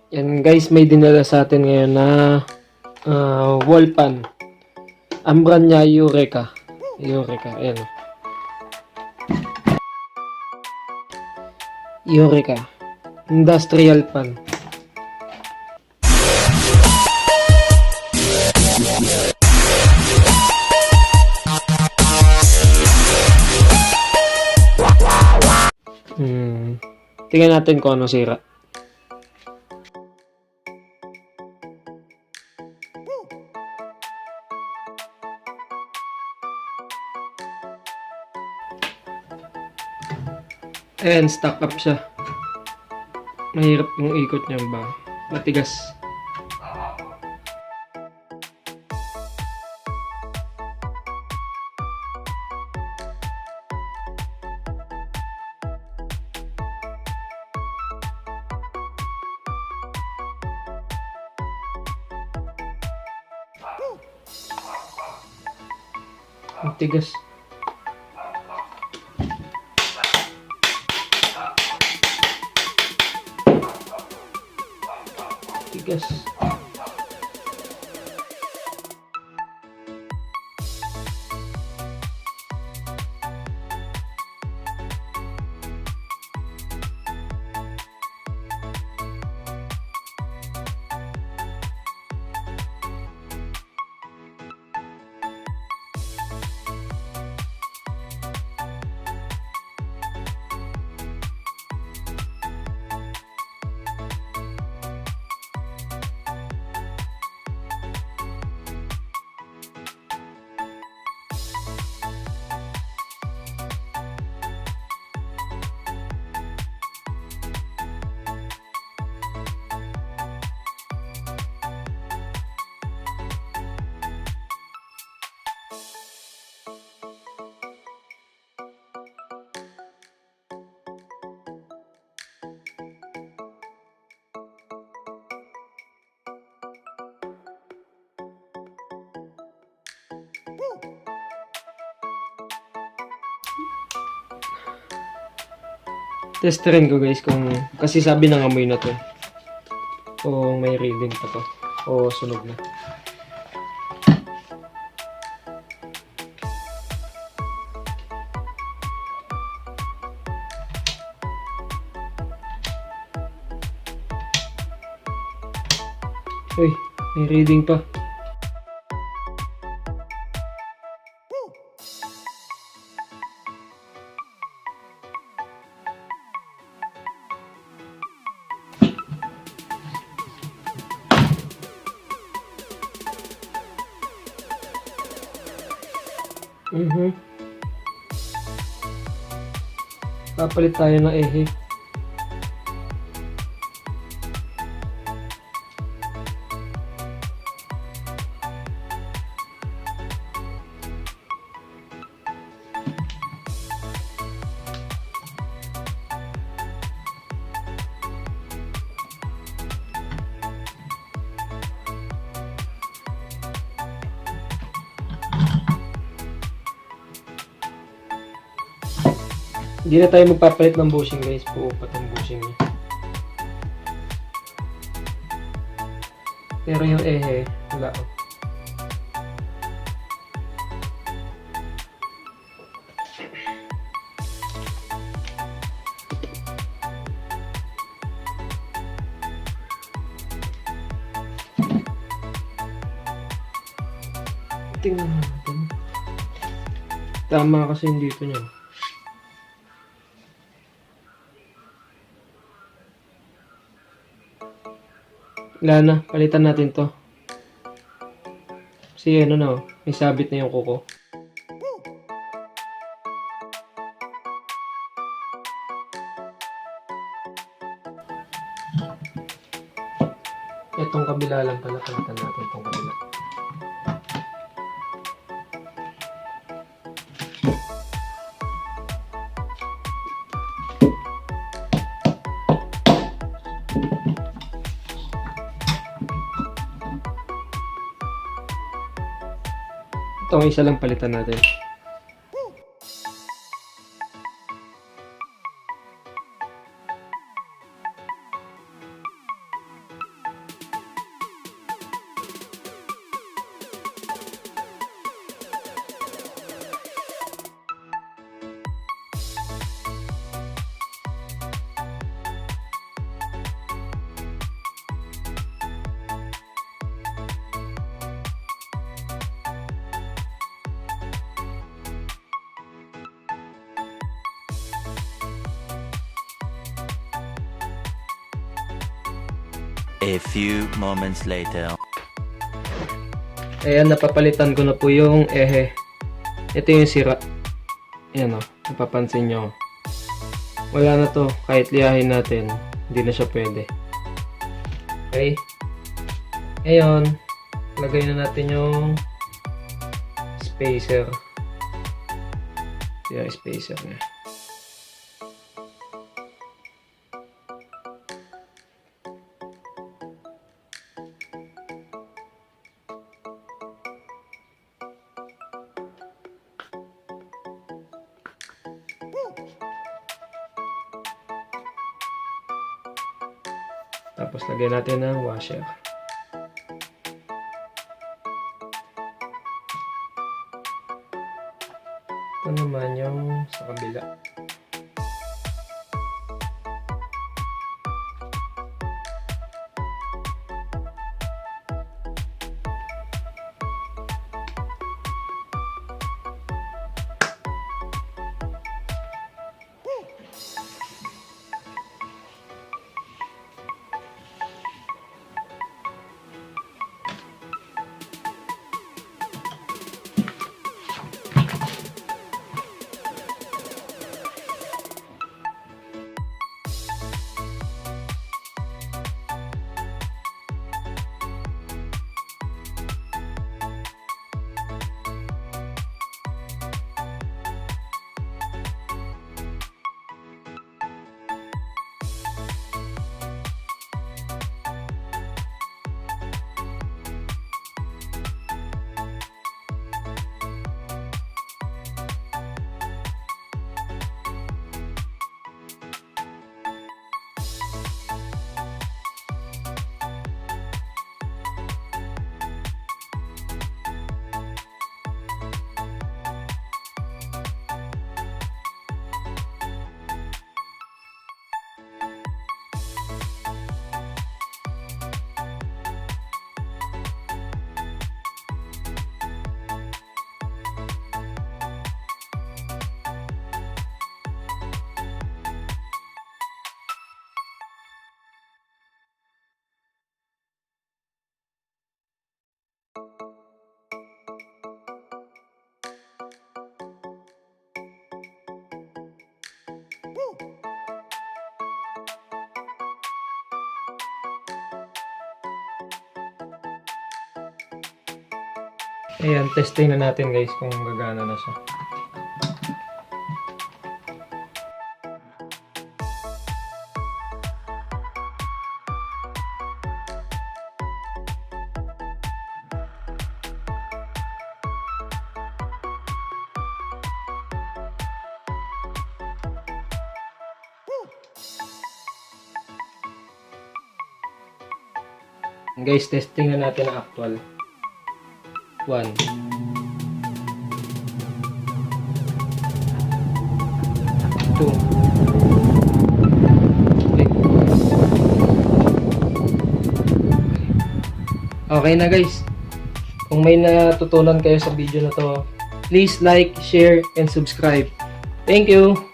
Yan guys, may dinala sa atin ngayon na wall pan. Ang brand niya Eureka. Eureka, ayan. Eureka. Industrial pan. Tingnan natin kung ano sira. Ayan, stuck up siya. Mahirap yung ikot niya ba? Matigas. Matigas. Tigas. Testerin ko guys kung kasi sabi ng amoy na to. O may reading pa to. O sunog na. Uy, may reading pa. Papalit tayo ng ehe. Hindi na tayo magpapalit ng bushing guys, puupat ang bushing niya. Pero yung ehe, wala oh. Tingnan natin. Tama kasi yung dito niya. Wala na, palitan natin to. Kasi ano na, may sabit na yung kuko. Itong kabila lang pala, palitan natin itong kabila. Itong isa lang palitan natin. A few moments later. Ayan, napapalitan ko na po yung ehe. Ito yung sira. Ayan o, napapansin nyo. Wala na to, kahit liyahin natin, hindi na siya pwede. Okay. Ngayon, lagay na natin yung spacer. Yung spacer niya. Tapos lagyan natin ng washer. Ito naman yung sa kabila. Ayan, testing na natin guys kung gagana na siya. Guys, testing na natin ang actual. 1. Okay na guys. Kung may natutunan kayo sa video na to, please like, share, and subscribe. Thank you!